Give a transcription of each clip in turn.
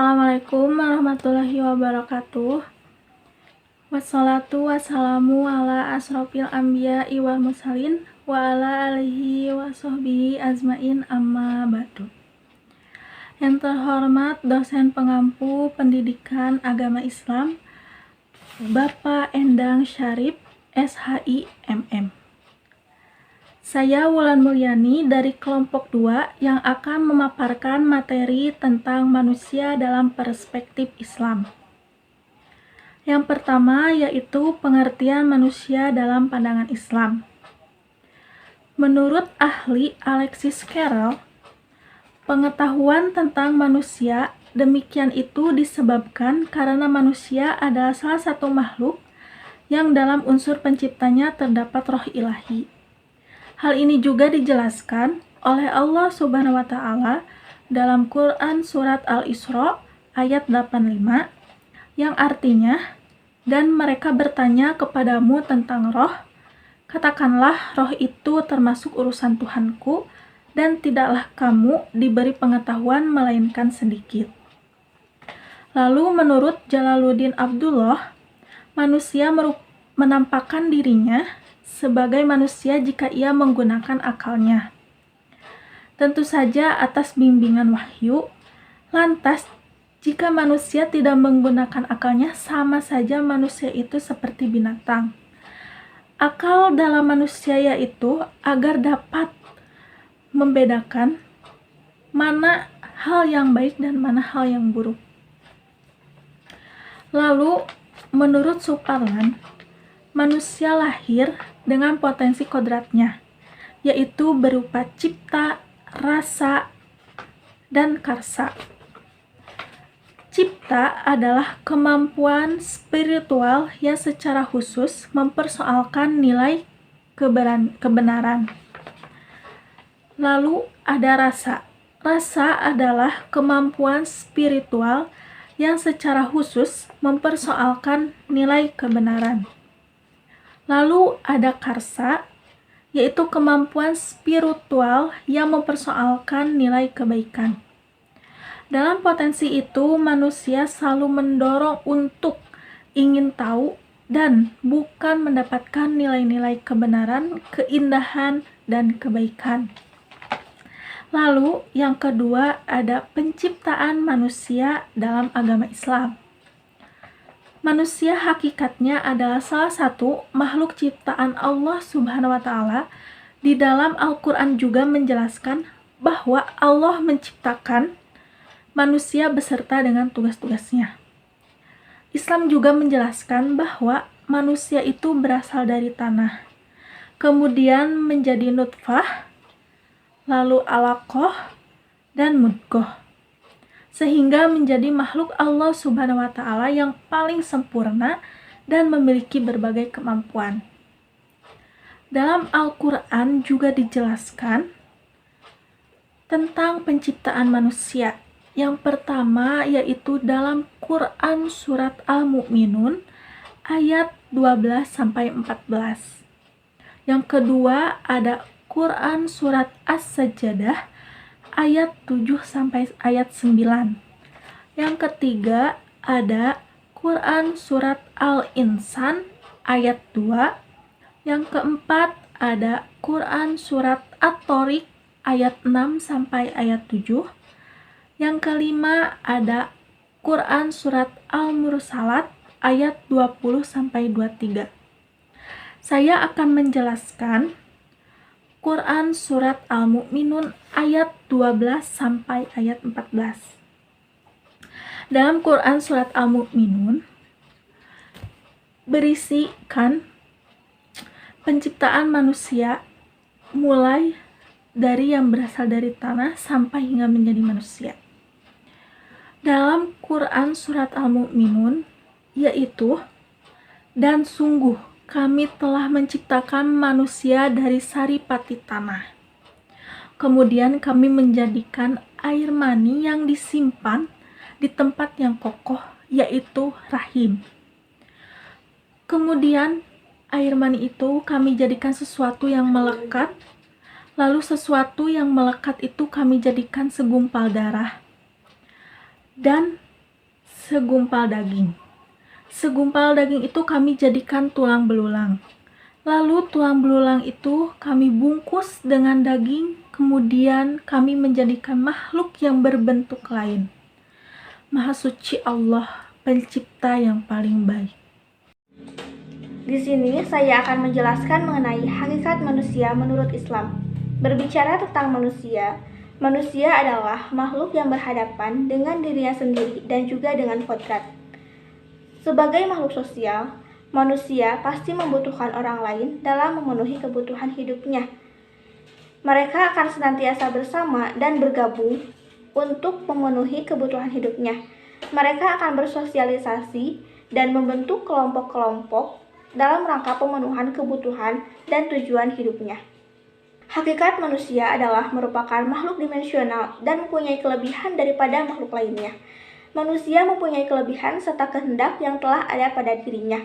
Assalamualaikum warahmatullahi wabarakatuh. Wassalatu wassalamu ala asrofil anbiya'i wal mursalin wa ala alihi wa sahbihi azmain amma ba'du. Yang terhormat dosen pengampu pendidikan agama Islam Bapak Endang Syarif SHI MM. Saya Wulan Mulyani dari kelompok 2 yang akan memaparkan materi tentang manusia dalam perspektif Islam. Yang pertama yaitu pengertian manusia dalam pandangan Islam. Menurut ahli Alexis Carrel, pengetahuan tentang manusia demikian itu disebabkan karena manusia adalah salah satu makhluk yang dalam unsur penciptanya terdapat roh ilahi. Hal ini juga dijelaskan oleh Allah Subhanahu wa Ta'ala dalam Quran Surat Al-Isra ayat 85 yang artinya, "Dan mereka bertanya kepadamu tentang roh, katakanlah roh itu termasuk urusan Tuhanku dan tidaklah kamu diberi pengetahuan melainkan sedikit." Lalu menurut Jalaluddin Abdullah, manusia menampakkan dirinya sebagai manusia jika ia menggunakan akalnya. Tentu saja atas bimbingan wahyu. Lantas, jika manusia tidak menggunakan akalnya, sama saja manusia itu seperti binatang. Akal dalam manusia yaitu agar dapat membedakan mana hal yang baik dan mana hal yang buruk. Lalu, menurut Suparlan, manusia lahir dengan potensi kodratnya, yaitu berupa cipta, rasa, dan karsa. Cipta adalah kemampuan spiritual yang secara khusus mempersoalkan nilai kebenaran. Lalu ada rasa. Rasa adalah kemampuan spiritual yang secara khusus mempersoalkan nilai kebenaran. Lalu ada karsa, yaitu kemampuan spiritual yang mempersoalkan nilai kebaikan. Dalam potensi itu, manusia selalu mendorong untuk ingin tahu dan bukan mendapatkan nilai-nilai kebenaran, keindahan, dan kebaikan. Lalu yang kedua ada penciptaan manusia dalam agama Islam. Manusia hakikatnya adalah salah satu makhluk ciptaan Allah Subhanahu wa Ta'ala. Di dalam Al-Quran juga menjelaskan bahwa Allah menciptakan manusia beserta dengan tugas-tugasnya. Islam juga menjelaskan bahwa manusia itu berasal dari tanah, kemudian menjadi nutfah, lalu alaqah, dan mudghah, sehingga menjadi makhluk Allah Subhanahu wa Ta'ala yang paling sempurna dan memiliki berbagai kemampuan. Dalam Al-Quran juga dijelaskan tentang penciptaan manusia. Yang pertama yaitu dalam Quran Surat Al-Mu'minun ayat 12-14. Yang kedua ada Quran Surat As-Sajdah ayat 7 sampai ayat 9. Yang ketiga ada Quran Surat Al-Insan ayat 2. Yang keempat ada Quran Surat At-Tariq ayat 6 sampai ayat 7. Yang kelima ada Quran Surat Al-Mursalat ayat 20 sampai 23. Saya akan menjelaskan Quran Surat Al-Mu'minun ayat 12 sampai ayat 14. Dalam Quran Surat Al-Mu'minun berisikan penciptaan manusia mulai dari yang berasal dari tanah sampai hingga menjadi manusia. Dalam Quran Surat Al-Mu'minun yaitu, "Dan sungguh kami telah menciptakan manusia dari saripati tanah. Kemudian kami menjadikan air mani yang disimpan di tempat yang kokoh, yaitu rahim. Kemudian air mani itu kami jadikan sesuatu yang melekat, lalu sesuatu yang melekat itu kami jadikan segumpal darah. Dan segumpal daging. Segumpal daging itu kami jadikan tulang belulang. Lalu tulang belulang itu kami bungkus dengan daging, kemudian kami menjadikan makhluk yang berbentuk lain. Maha suci Allah, pencipta yang paling baik. Di sini saya akan menjelaskan mengenai hakikat manusia menurut Islam. Berbicara tentang manusia, manusia adalah makhluk yang berhadapan dengan dirinya sendiri dan juga dengan kodrat. Sebagai makhluk sosial, manusia pasti membutuhkan orang lain dalam memenuhi kebutuhan hidupnya. Mereka akan senantiasa bersama dan bergabung untuk memenuhi kebutuhan hidupnya. Mereka akan bersosialisasi dan membentuk kelompok-kelompok dalam rangka pemenuhan kebutuhan dan tujuan hidupnya. Hakikat manusia adalah merupakan makhluk dimensional dan mempunyai kelebihan daripada makhluk lainnya. Manusia mempunyai kelebihan serta kehendak yang telah ada pada dirinya.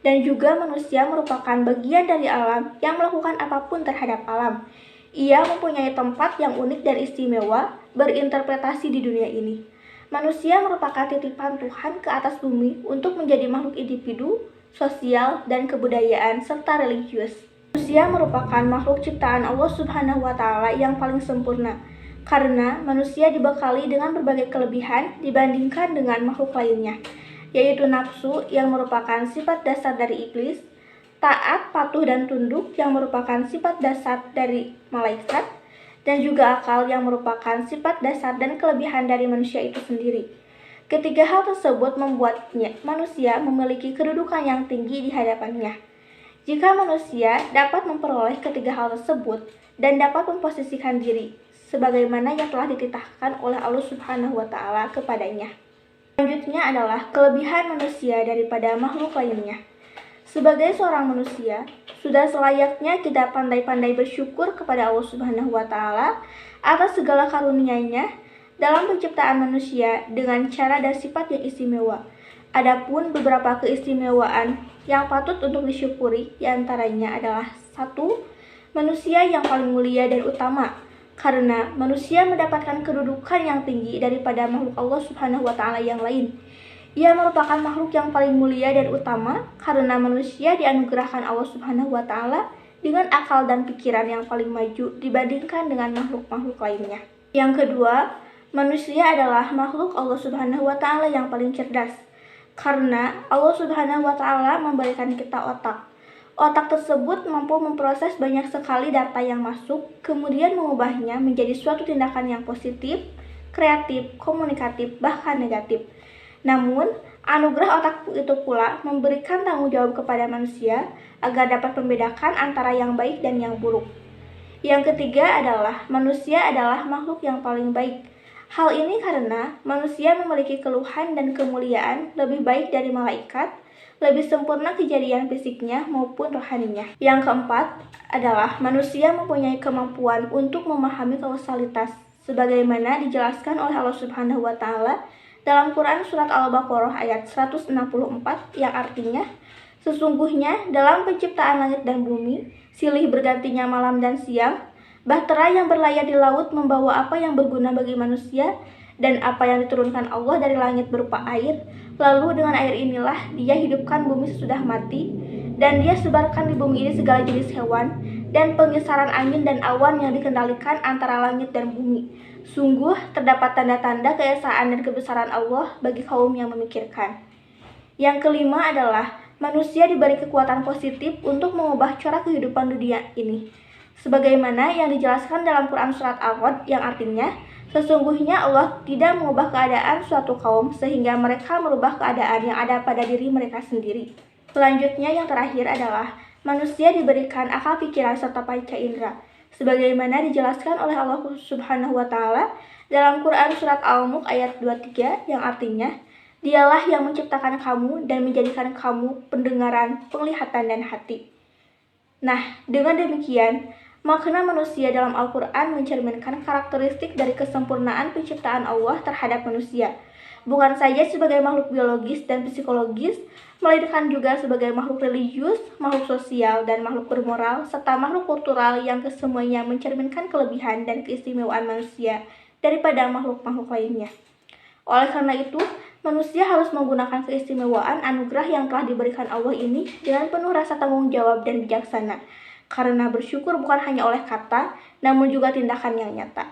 Dan juga manusia merupakan bagian dari alam yang melakukan apapun terhadap alam. Ia mempunyai tempat yang unik dan istimewa berinterpretasi di dunia ini. Manusia merupakan titipan Tuhan ke atas bumi untuk menjadi makhluk individu, sosial, dan kebudayaan serta religius. Manusia merupakan makhluk ciptaan Allah Subhanahu wa Ta'ala yang paling sempurna, karena manusia dibekali dengan berbagai kelebihan dibandingkan dengan makhluk lainnya, yaitu nafsu yang merupakan sifat dasar dari iblis, taat, patuh, dan tunduk yang merupakan sifat dasar dari malaikat, dan juga akal yang merupakan sifat dasar dan kelebihan dari manusia itu sendiri. Ketiga hal tersebut membuatnya manusia memiliki kedudukan yang tinggi di hadapannya. Jika manusia dapat memperoleh ketiga hal tersebut dan dapat memposisikan diri sebagaimana yang telah dititahkan oleh Allah Subhanahu wa Ta'ala kepadanya. Selanjutnya adalah kelebihan manusia daripada makhluk lainnya. Sebagai seorang manusia, sudah selayaknya kita pandai-pandai bersyukur kepada Allah Subhanahu wa Ta'ala atas segala karunia-Nya dalam penciptaan manusia dengan cara dan sifat yang istimewa. Adapun beberapa keistimewaan yang patut untuk disyukuri diantaranya adalah 1. Manusia yang paling mulia dan utama, karena manusia mendapatkan kedudukan yang tinggi daripada makhluk Allah Subhanahu wa Ta'ala yang lain. Ia merupakan makhluk yang paling mulia dan utama karena manusia dianugerahkan Allah Subhanahu wa Ta'ala dengan akal dan pikiran yang paling maju dibandingkan dengan makhluk-makhluk lainnya. Yang kedua, manusia adalah makhluk Allah Subhanahu wa Ta'ala yang paling cerdas, karena Allah Subhanahu wa Ta'ala memberikan kita otak. Otak tersebut mampu memproses banyak sekali data yang masuk, kemudian mengubahnya menjadi suatu tindakan yang positif, kreatif, komunikatif, bahkan negatif. Namun, anugerah otak itu pula memberikan tanggung jawab kepada manusia agar dapat membedakan antara yang baik dan yang buruk. Yang ketiga adalah manusia adalah makhluk yang paling baik. Hal ini karena manusia memiliki keluhan dan kemuliaan lebih baik dari malaikat, lebih sempurna kejadian fisiknya maupun rohaninya. Yang keempat adalah manusia mempunyai kemampuan untuk memahami kausalitas, sebagaimana dijelaskan oleh Allah Subhanahu wa Ta'ala dalam Quran Surat Al-Baqarah ayat 164 yang artinya, sesungguhnya dalam penciptaan langit dan bumi, silih bergantinya malam dan siang, bahtera yang berlayar di laut membawa apa yang berguna bagi manusia, dan apa yang diturunkan Allah dari langit berupa air, lalu dengan air inilah dia hidupkan bumi sesudah mati, dan dia sebarkan di bumi ini segala jenis hewan, dan pengisaran angin dan awan yang dikendalikan antara langit dan bumi. Sungguh terdapat tanda-tanda keesaan dan kebesaran Allah bagi kaum yang memikirkan. Yang kelima adalah manusia diberi kekuatan positif untuk mengubah corak kehidupan dunia ini, sebagaimana yang dijelaskan dalam Quran Surat Al-Rod yang artinya, sesungguhnya Allah tidak mengubah keadaan suatu kaum sehingga mereka merubah keadaan yang ada pada diri mereka sendiri. Selanjutnya yang terakhir adalah manusia diberikan akal pikiran serta panca indera, sebagaimana dijelaskan oleh Allah Subhanahu wa Ta'ala dalam Quran Surat Al-Mulk ayat 23 yang artinya, Dialah yang menciptakan kamu dan menjadikan kamu pendengaran, penglihatan, dan hati. Nah, dengan demikian, makna manusia dalam Al-Quran mencerminkan karakteristik dari kesempurnaan penciptaan Allah terhadap manusia, bukan saja sebagai makhluk biologis dan psikologis, melainkan juga sebagai makhluk religius, makhluk sosial, dan makhluk bermoral, serta makhluk kultural yang kesemuanya mencerminkan kelebihan dan keistimewaan manusia daripada makhluk-makhluk lainnya. Oleh karena itu, Manusia harus menggunakan keistimewaan anugerah yang telah diberikan Allah ini dengan penuh rasa tanggung jawab dan bijaksana, karena bersyukur bukan hanya oleh kata, namun juga tindakan yang nyata.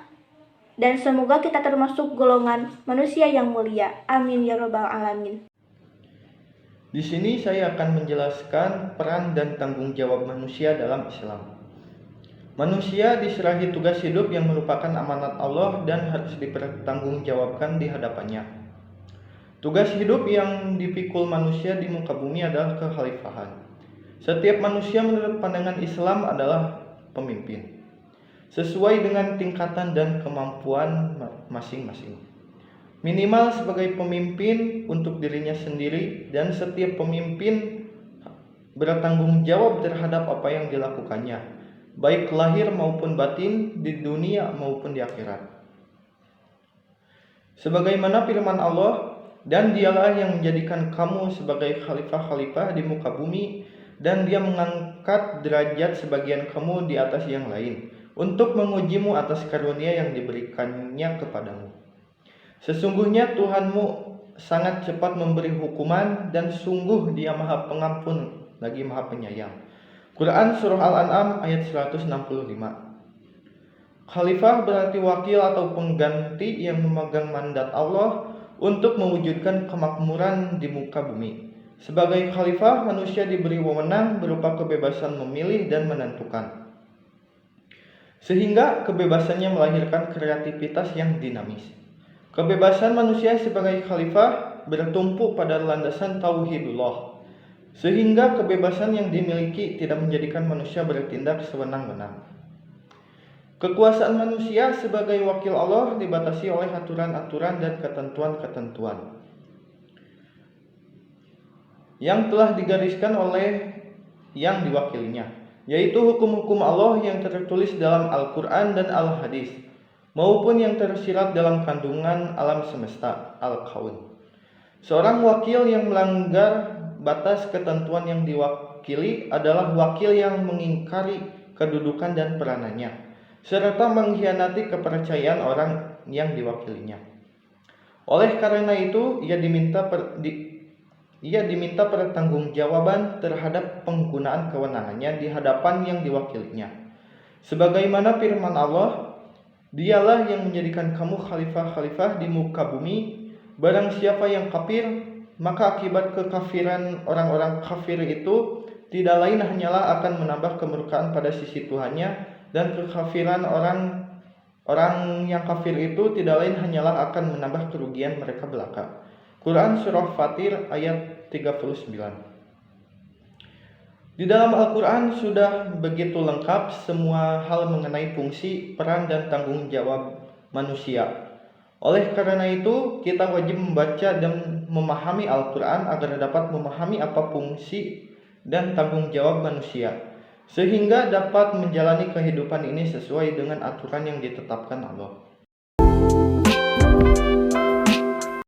Dan semoga kita termasuk golongan manusia yang mulia. Amin ya rabbal alamin. Di sini saya akan menjelaskan peran dan tanggung jawab manusia dalam Islam. Manusia diserahi tugas hidup yang merupakan amanat Allah dan harus dipertanggungjawabkan di hadapannya. Tugas hidup yang dipikul manusia di muka bumi adalah kekhalifahan. Setiap manusia menurut pandangan Islam adalah pemimpin, sesuai dengan tingkatan dan kemampuan masing-masing. Minimal sebagai pemimpin untuk dirinya sendiri, dan setiap pemimpin bertanggung jawab terhadap apa yang dilakukannya, baik lahir maupun batin, di dunia maupun di akhirat. Sebagaimana firman Allah, dan dialah yang menjadikan kamu sebagai khalifah-khalifah di muka bumi, dan dia mengangkat derajat sebagian kamu di atas yang lain, untuk mengujimu atas karunia yang diberikannya kepadamu. Sesungguhnya Tuhanmu sangat cepat memberi hukuman, dan sungguh dia maha pengampun lagi maha penyayang. Quran Surah Al-An'am ayat 165. Khalifah berarti wakil atau pengganti yang memegang mandat Allah untuk mewujudkan kemakmuran di muka bumi. Sebagai khalifah, manusia diberi wewenang berupa kebebasan memilih dan menentukan, sehingga kebebasannya melahirkan kreativitas yang dinamis. Kebebasan manusia sebagai khalifah bertumpu pada landasan tauhidullah, sehingga kebebasan yang dimiliki tidak menjadikan manusia bertindak sewenang-wenang. Kekuasaan manusia sebagai wakil Allah dibatasi oleh aturan-aturan dan ketentuan-ketentuan yang telah digariskan oleh yang diwakilinya, yaitu hukum-hukum Allah yang tertulis dalam Al-Quran dan Al-Hadis, maupun yang tersirat dalam kandungan alam semesta, Al-Kaun. Seorang wakil yang melanggar batas ketentuan yang diwakili adalah wakil yang mengingkari kedudukan dan peranannya, serta mengkhianati kepercayaan orang yang diwakilinya. Oleh karena itu, ia diminta pertanggungjawaban terhadap penggunaan kewenangannya di hadapan yang diwakilinya. Sebagaimana firman Allah, dialah yang menjadikan kamu khalifah-khalifah di muka bumi. Barang siapa yang kafir, maka akibat kekafiran orang-orang kafir itu tidak lain hanyalah akan menambah kemurkaan pada sisi Tuhannya, dan kekafiran orang yang kafir itu tidak lain hanyalah akan menambah kerugian mereka belaka. Quran Surah Fatir ayat 39. Di dalam Al-Quran sudah begitu lengkap semua hal mengenai fungsi, peran, dan tanggung jawab manusia. Oleh karena itu, kita wajib membaca dan memahami Al-Quran agar dapat memahami apa fungsi dan tanggung jawab manusia, sehingga dapat menjalani kehidupan ini sesuai dengan aturan yang ditetapkan Allah.